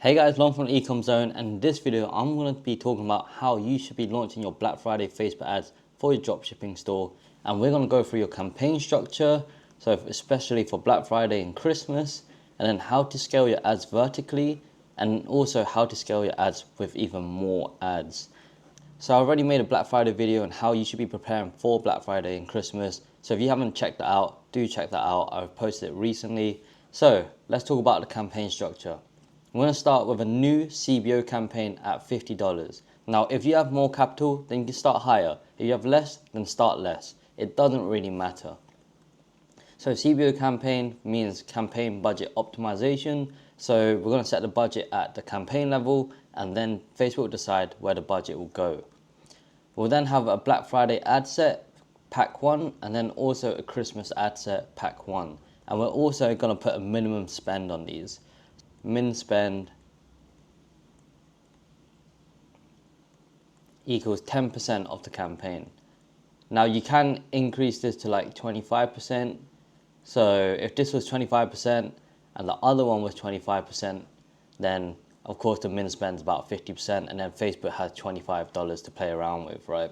Hey guys, Lon from ECOM Zone, and in this video I'm going to be talking about how you should be launching your Black Friday Facebook ads for your dropshipping store. And we're going to go through your campaign structure, so especially for Black Friday and Christmas, and then how to scale your ads vertically, and also how to scale your ads with even more ads. So I already made a Black Friday video on how you should be preparing for Black Friday and Christmas. So if you haven't checked that out, do check that out. I've posted it recently. So let's talk about the campaign structure. We're going to start with a new CBO campaign at $50. Now, if you have more capital, then you can start higher. If you have less, then start less. It doesn't really matter. So CBO campaign means campaign budget optimization. So we're going to set the budget at the campaign level, and then Facebook will decide where the budget will go. We'll then have a Black Friday ad set, pack 1, and then also a Christmas ad set, pack 1. And we're also going to put a minimum spend on these. Min spend equals 10% of the campaign. Now you can increase this to like 25%. So if this was 25% and the other one was 25%, then of course the min spend is about 50%, and then Facebook has $25 to play around with, right?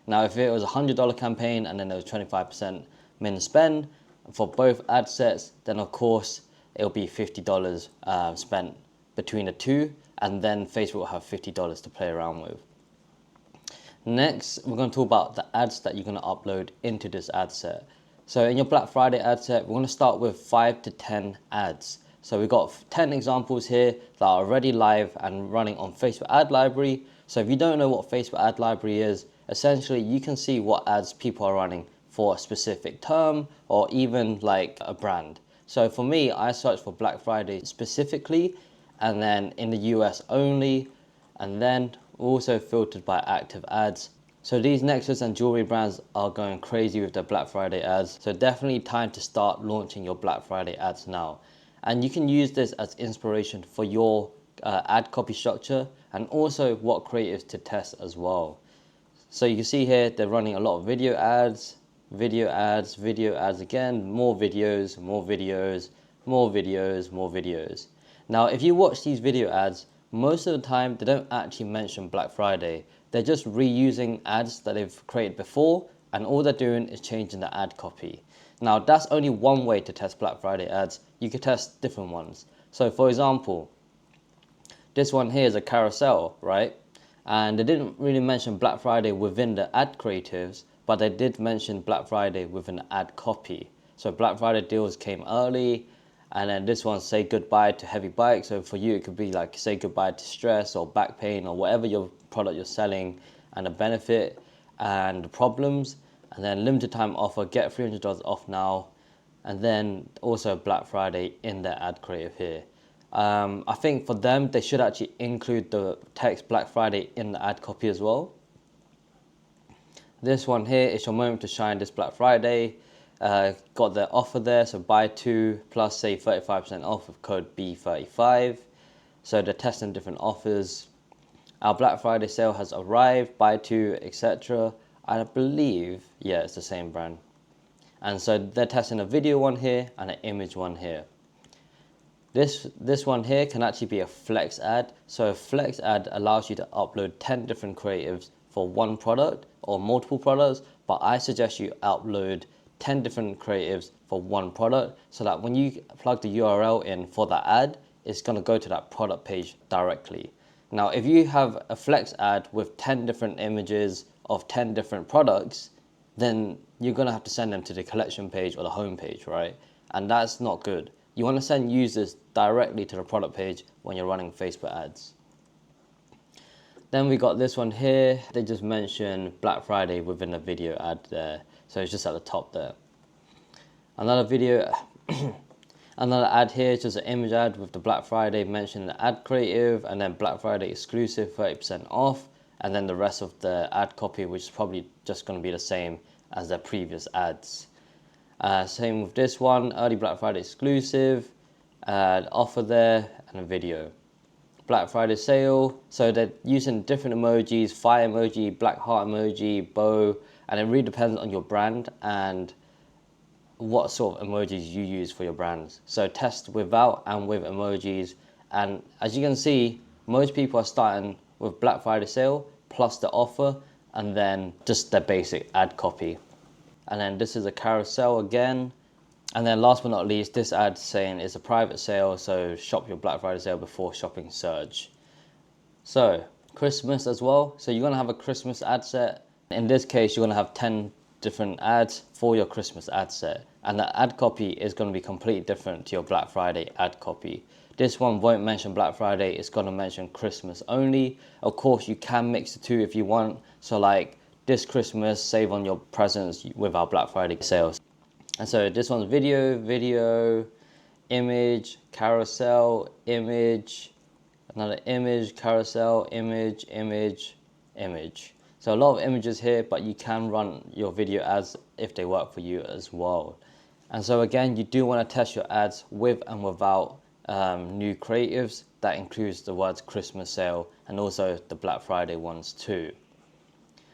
Now if it was a $100 campaign and then there was 25% min spend for both ad sets, then of course it'll be $50 spent between the two, and then Facebook will have $50 to play around with. Next, we're going to talk about the ads that you're going to upload into this ad set. So in your Black Friday ad set, we're going to start with 5 to 10 ads. So we've got 10 examples here that are already live and running on Facebook Ad Library. So if you don't know what Facebook Ad Library is, essentially you can see what ads people are running for a specific term or even like a brand. So for me, I searched for Black Friday specifically, and then in the US only, and then also filtered by active ads. So these necklace and jewelry brands are going crazy with their Black Friday ads. So definitely time to start launching your Black Friday ads now. And you can use this as inspiration for your ad copy structure, and also what creatives to test as well. So you can see here, they're running a lot of video ads, video ads, video ads again, more videos, more videos, more videos, more videos. Now, if you watch these video ads, most of the time they don't actually mention Black Friday. They're just reusing ads that they've created before, and all they're doing is changing the ad copy. Now, that's only one way to test Black Friday ads. You could test different ones. So for example, this one here is a carousel, right? And they didn't really mention Black Friday within the ad creatives, but they did mention Black Friday within the ad copy. So Black Friday deals came early, and then this one, say goodbye to heavy bike. So for you, it could be like say goodbye to stress or back pain or whatever your product you're selling, and the benefit and the problems. And then limited time offer, get $300 off now. And then also Black Friday in their ad creative here. I think for them, they should actually include the text Black Friday in the ad copy as well. This one here is your moment to shine this Black Friday. Got the offer there, so buy 2 plus say 35% off with code B35. So they're testing different offers. Our Black Friday sale has arrived, buy 2, etc. I believe, yeah, it's the same brand. And so they're testing a video one here and an image one here. This one here can actually be a flex ad. So a flex ad allows you to upload 10 different creatives for one product or multiple products, but I suggest you upload 10 different creatives for one product, so that when you plug the URL in for that ad, it's going to go to that product page directly. Now, if you have a flex ad with 10 different images of 10 different products, then you're going to have to send them to the collection page or the home page, right? And that's not good. You want to send users directly to the product page when you're running Facebook ads. Then we got this one here. They just mentioned Black Friday within a video ad there. So it's just at the top there. Another video, another ad here, just an image ad with the Black Friday mentioned the ad creative, and then Black Friday exclusive 30% off, and then the rest of the ad copy, which is probably just going to be the same as their previous ads. Same with this one, early Black Friday exclusive, offer there, and a video. Black Friday sale, so they're using different emojis, fire emoji, black heart emoji, bow, and it really depends on your brand and what sort of emojis you use for your brands. So test without and with emojis, And as you can see, most people are starting with Black Friday sale plus the offer and then just the basic ad copy. And then this is a carousel again. And then last but not least, this ad saying it's a private sale, so shop your Black Friday sale before shopping surge. So Christmas as well. So you're gonna have a Christmas ad set. In this case, you're gonna have 10 different ads for your Christmas ad set. And the ad copy is gonna be completely different to your Black Friday ad copy. This one won't mention Black Friday, it's gonna mention Christmas only. Of course, you can mix the two if you want. So like this Christmas, save on your presents with our Black Friday sales. And so this one's video, image, carousel, image, another image, carousel, image. So a lot of images here, but you can run your video ads if they work for you as well. And so again, you do want to test your ads with and without new creatives. That includes the words Christmas sale and also the Black Friday ones too.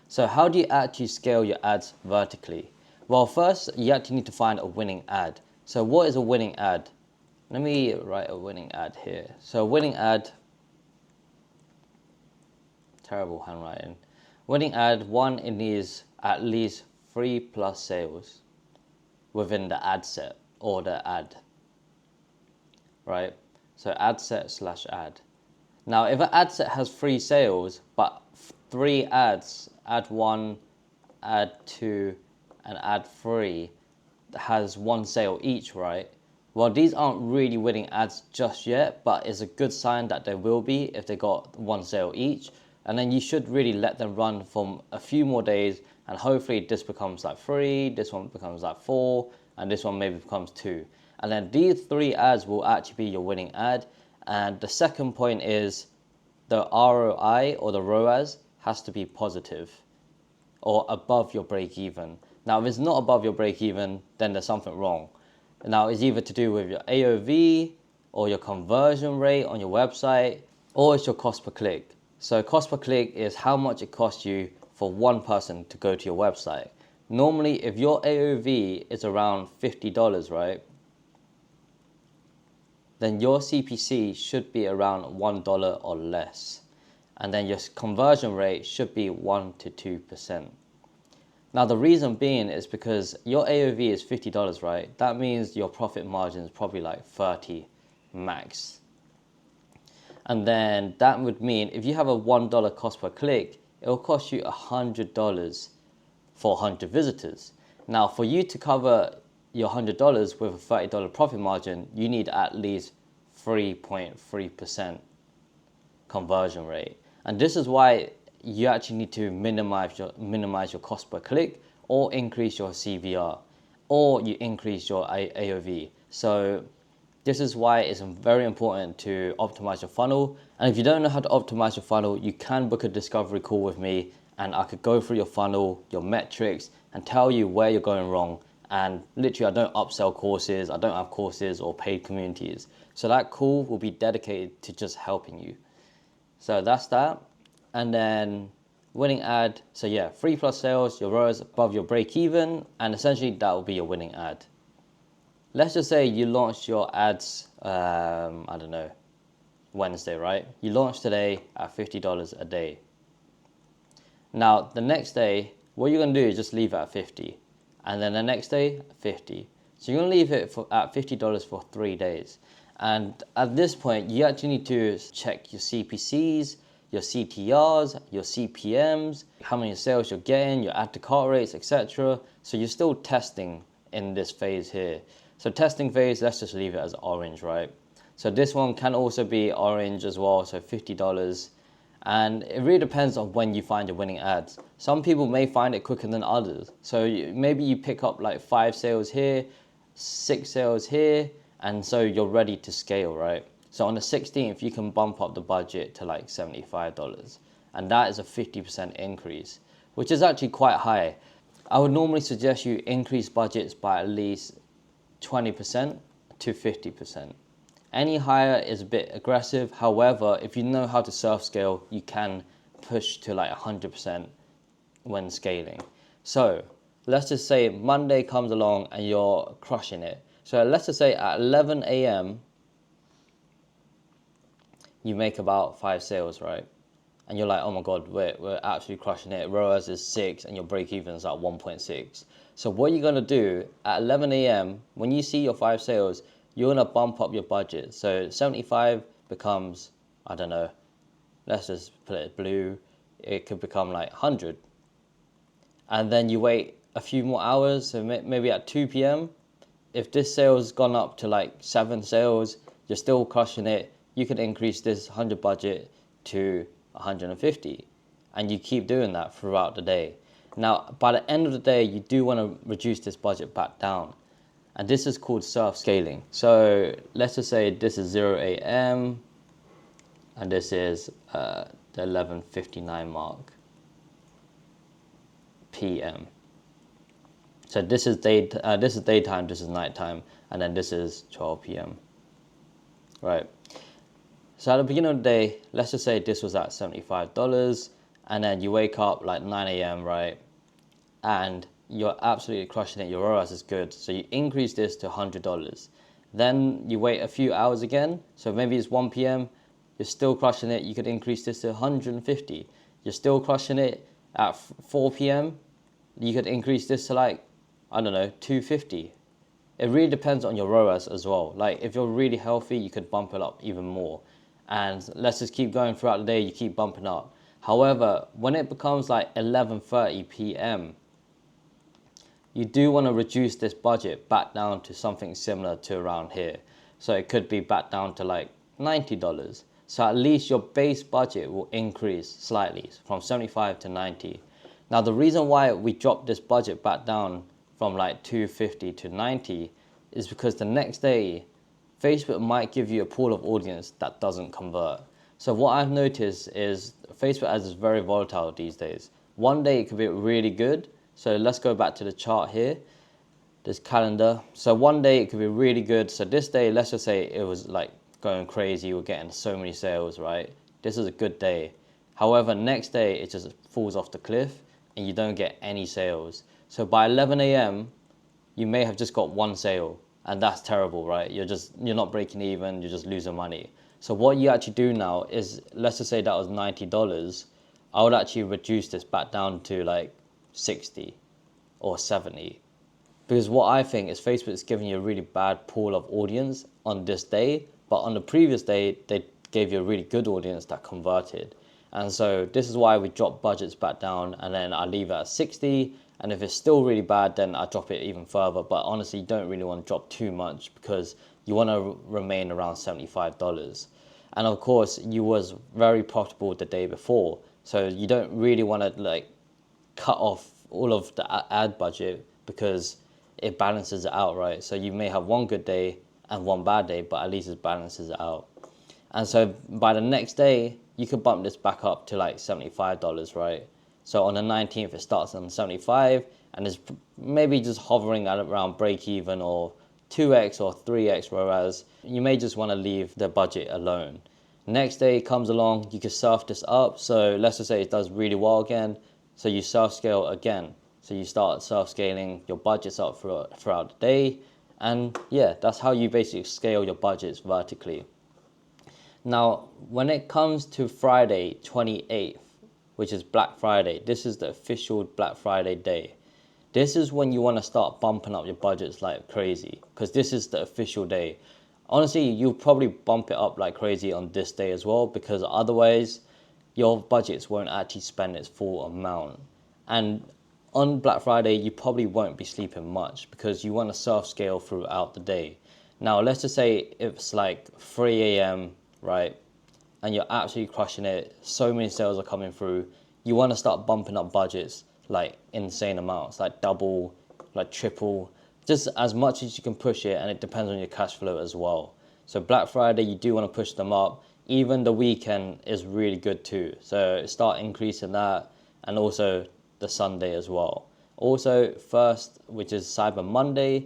So how do you actually scale your ads vertically? Well, first, you actually need to find a winning ad. So what is a winning ad? Let me write a winning ad here. So a winning ad, terrible handwriting. Winning ad, one, it needs at least 3+ sales within the ad set or the ad, right? So ad set / ad. Now, if an ad set has 3 sales, but 3 ads, ad 1, ad 2, and ad 3 has 1 sale each, right? Well, these aren't really winning ads just yet, but it's a good sign that they will be if they got 1 sale each. And then you should really let them run for a few more days, and hopefully this becomes like 3, this one becomes like 4, and this one maybe becomes 2. And then these 3 ads will actually be your winning ad. And the second point is the ROI or the ROAS has to be positive or above your break even. Now, if it's not above your break even, then there's something wrong. Now, it's either to do with your AOV or your conversion rate on your website, or it's your cost per click. So cost per click is how much it costs you for one person to go to your website. Normally, if your AOV is around $50, right, then your CPC should be around $1 or less. And then your conversion rate should be 1 to 2%. Now, the reason being is because your AOV is $50, right? That means your profit margin is probably like 30 max. And then that would mean if you have a $1 cost per click, it will cost you $100 for 100 visitors. Now, for you to cover your $100 with a $30 profit margin, you need at least 3.3% conversion rate. And this is why you actually need to minimize your cost per click, or increase your CVR, or you increase your AOV. So this is why it's very important to optimize your funnel. And if you don't know how to optimize your funnel, you can book a discovery call with me, and I could go through your funnel, your metrics, and tell you where you're going wrong. And literally, I don't upsell courses, I don't have courses or paid communities. So that call will be dedicated to just helping you. So that's that. And then winning ad, so yeah, 3+ sales, your ROAS above your break even, and essentially that will be your winning ad. Let's just say you launched your ads, I don't know, Wednesday, right? You launched today at $50 a day. Now, the next day, what you're gonna do is just leave it at 50. And then the next day, 50. So you're gonna leave it at $50 for 3 days. And at this point, you actually need to check your CPCs, your CTRs, your CPMs, how many sales you're getting, your add to cart rates, etc. So you're still testing in this phase here. So testing phase, let's just leave it as orange, right? So this one can also be orange as well, so $50. And it really depends on when you find your winning ads. Some people may find it quicker than others. So maybe you pick up like 5 sales here, 6 sales here, and so you're ready to scale, right? So on the 16th, you can bump up the budget to like $75. And that is a 50% increase, which is actually quite high. I would normally suggest you increase budgets by at least 20% to 50%. Any higher is a bit aggressive. However, if you know how to self scale, you can push to like 100% when scaling. So let's just say Monday comes along and you're crushing it. So let's just say at 11 a.m., you make about 5 sales, right? And you're like, oh my God, we're absolutely crushing it. ROAS is 6 and your break even is at 1.6. So what you're gonna do at 11 a.m. when you see your 5 sales, you're gonna bump up your budget. So 75 becomes, I don't know, let's just put it blue. It could become like 100. And then you wait a few more hours, so maybe at 2 p.m. if this sale's gone up to like 7 sales, you're still crushing it, you could increase this 100 budget to 150. And you keep doing that throughout the day. Now, by the end of the day, you do want to reduce this budget back down. And this is called self-scaling. So let's just say this is 0 a.m. and this is the 11:59 mark p.m. So this is daytime, this is nighttime, and then this is 12 p.m. Right. So at the beginning of the day, let's just say this was at $75, and then you wake up like 9 a.m., right? And you're absolutely crushing it, your ROAS is good. So you increase this to $100. Then you wait a few hours again. So maybe it's 1 p.m., you're still crushing it, you could increase this to 150. You're still crushing it at 4 p.m., you could increase this to like, I don't know, 250. It really depends on your ROAS as well. Like if you're really healthy, you could bump it up even more. And let's just keep going throughout the day, you keep bumping up. However, when it becomes like 11:30 p.m., you do want to reduce this budget back down to something similar to around here. So it could be back down to like $90. So at least your base budget will increase slightly from 75 to 90. Now the reason why we dropped this budget back down from like 250 to 90 is because the next day Facebook might give you a pool of audience that doesn't convert. So what I've noticed is Facebook ads is very volatile these days. One day it could be really good. So let's go back to the chart here, this calendar. So one day it could be really good. So this day, let's just say it was like going crazy. We're getting so many sales, right? This is a good day. However, next day it just falls off the cliff and you don't get any sales. So by 11 a.m., you may have just got 1 sale, and that's terrible, right? You're not breaking even, you're just losing money. So what you actually do now is, let's just say that was $90. I would actually reduce this back down to like 60 or 70. Because what I think is Facebook is giving you a really bad pool of audience on this day, but on the previous day, they gave you a really good audience that converted. And so this is why we drop budgets back down, and then I leave it at 60. And if it's still really bad, then I drop it even further. But honestly, you don't really want to drop too much because you want to remain around $75. And of course, you was very profitable the day before. So you don't really want to like cut off all of the ad budget because it balances it out, right? So you may have one good day and one bad day, but at least it balances it out. And so by the next day, you could bump this back up to like $75, right? So on the 19th, it starts on 75 and is maybe just hovering at around break even or 2x or 3x, whereas you may just want to leave the budget alone. Next day comes along, you can surf this up. So let's just say it does really well again. So you self scale again. So you start self scaling your budgets up throughout the day. And yeah, that's how you basically scale your budgets vertically. Now, when it comes to Friday 28th, which is Black Friday, this is the official Black Friday day. This is when you want to start bumping up your budgets like crazy, because this is the official day. Honestly, you'll probably bump it up like crazy on this day as well, because otherwise your budgets won't actually spend its full amount. And on Black Friday, you probably won't be sleeping much because you want to self-scale throughout the day. Now, let's just say it's like 3 a.m., right? And you're absolutely crushing it. So many sales are coming through. You want to start bumping up budgets like insane amounts, like double, like triple, just as much as you can push it. And it depends on your cash flow as well. So Black Friday, you do want to push them up. Even the weekend is really good too. So start increasing that, and also the Sunday as well. Also, first, which is Cyber Monday,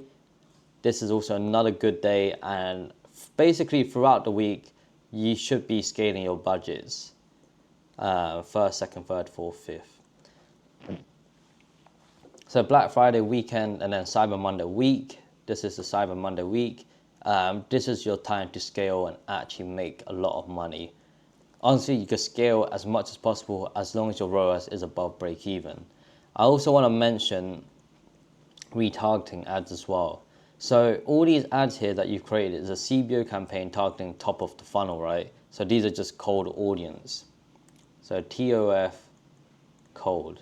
this is also another good day. And basically throughout the week, you should be scaling your budgets. First, second, third, fourth, fifth. So Black Friday weekend and then Cyber Monday week. This is the Cyber Monday week. This is your time to scale and actually make a lot of money. Honestly, you can scale as much as possible as long as your ROAS is above break even. I also want to mention retargeting ads as well. So all these ads here that you've created is a CBO campaign targeting top of the funnel, right? So these are just cold audience. So TOF cold.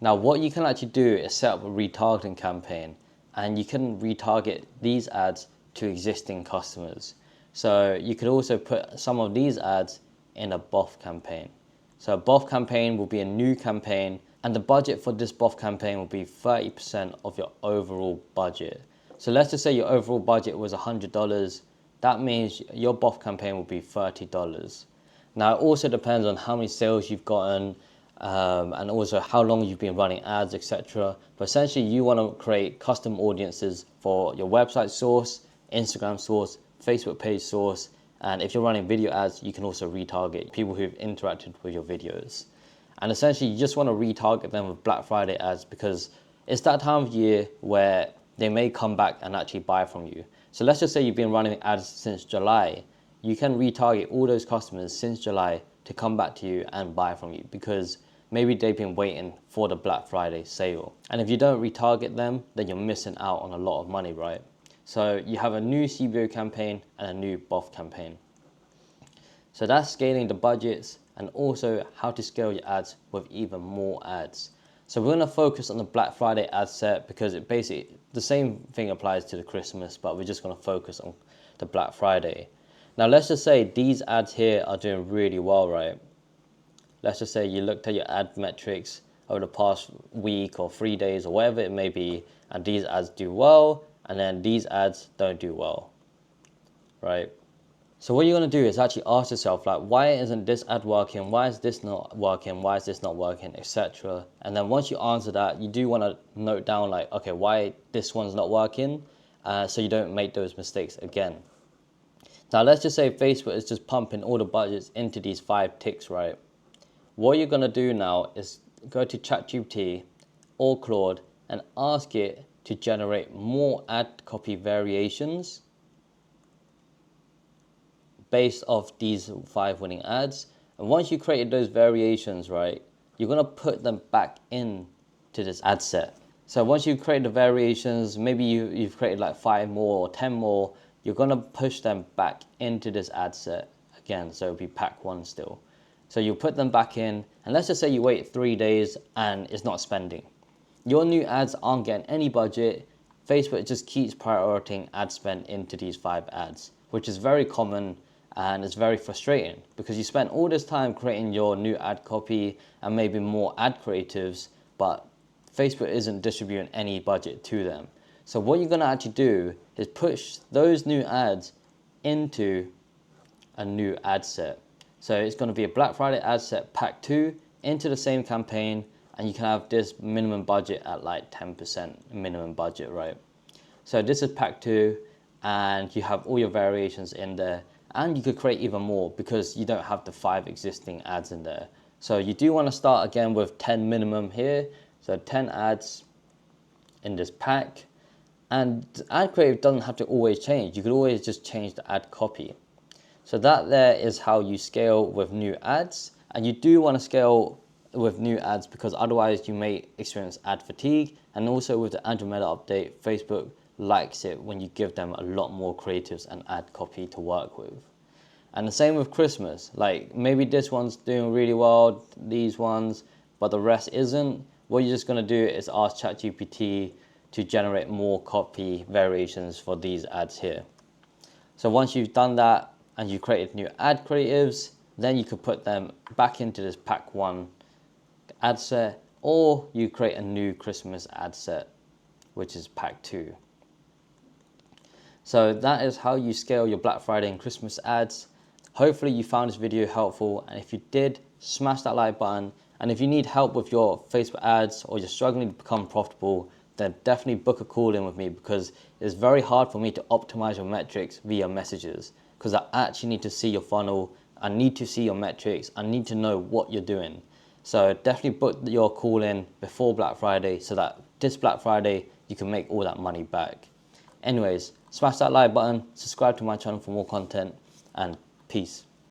Now what you can actually do is set up a retargeting campaign, and you can retarget these ads to existing customers. So you could also put some of these ads in a BOF campaign. So a BOF campaign will be a new campaign, and the budget for this BOF campaign will be 30% of your overall budget. So let's just say your overall budget was $100. That means your BOF campaign will be $30. Now it also depends on how many sales you've gotten, and also how long you've been running ads, etc. But essentially you want to create custom audiences for your website source, Instagram source, Facebook page source, and if you're running video ads, you can also retarget people who've interacted with your videos. And essentially you just want to retarget them with Black Friday ads, because it's that time of year where they may come back and actually buy from you. So let's just say you've been running ads since July. You can retarget all those customers since July to come back to you and buy from you, because maybe they've been waiting for the Black Friday sale. And if you don't retarget them, then you're missing out on a lot of money, right? So you have a new CBO campaign and a new BOF campaign. So that's scaling the budgets, and also how to scale your ads with even more ads. So we're going to focus on the Black Friday ad set, because it basically, the same thing applies to the Christmas, but we're just going to focus on the Black Friday. Now let's just say these ads here are doing really well, right? Let's just say you looked at your ad metrics over the past week or 3 days or whatever it may be, and these ads do well, and then these ads don't do well, right? So what you're going to do is actually ask yourself, like, why isn't this ad working? Why is this not working? Why is this not working, etc. And then once you answer that, you do want to note down, like, okay, why this one's not working, so you don't make those mistakes again. Now let's just say Facebook is just pumping all the budgets into these 5 ticks, right? What you're going to do now is go to ChatGPT or Claude and ask it to generate more ad copy variations based off these 5 winning ads. And once you created those variations, right, you're going to put them back in to this ad set. So once you create the variations, maybe you've created like 5 more or 10 more, you're going to push them back into this ad set again. So it'll be pack 1 still. So you put them back in, and let's just say you wait 3 days and it's not spending. Your new ads aren't getting any budget. Facebook just keeps prioritizing ad spend into these 5 ads, which is very common. And it's very frustrating, because you spent all this time creating your new ad copy and maybe more ad creatives, but Facebook isn't distributing any budget to them. So what you're going to actually do is push those new ads into a new ad set. So it's going to be a Black Friday ad set pack 2 into the same campaign, and you can have this minimum budget at like 10% minimum budget, right? So this is pack 2, and you have all your variations in there. And you could create even more, because you don't have the 5 existing ads in there. So you do want to start again with 10 minimum here. So 10 ads in this pack. And ad creative doesn't have to always change. You could always just change the ad copy. So that there is how you scale with new ads. And you do want to scale with new ads, because otherwise you may experience ad fatigue. And also with the Andromeda update, Facebook likes it when you give them a lot more creatives and ad copy to work with. And the same with Christmas. Like, maybe this one's doing really well, these ones, but the rest isn't. What you're just going to do is ask ChatGPT to generate more copy variations for these ads here. So once you've done that and you created new ad creatives, then you could put them back into this pack 1 ad set, or you create a new Christmas ad set, which is pack 2. So that is how you scale your Black Friday and Christmas ads. Hopefully you found this video helpful, and if you did, smash that like button. And if you need help with your Facebook ads, or you're struggling to become profitable, then definitely book a call in with me, because it's very hard for me to optimize your metrics via messages, because I actually need to see your funnel, I need to see your metrics, I need to know what you're doing. So definitely book your call in before Black Friday, so that this Black Friday you can make all that money back. Anyways, smash that like button, subscribe to my channel for more content, and peace.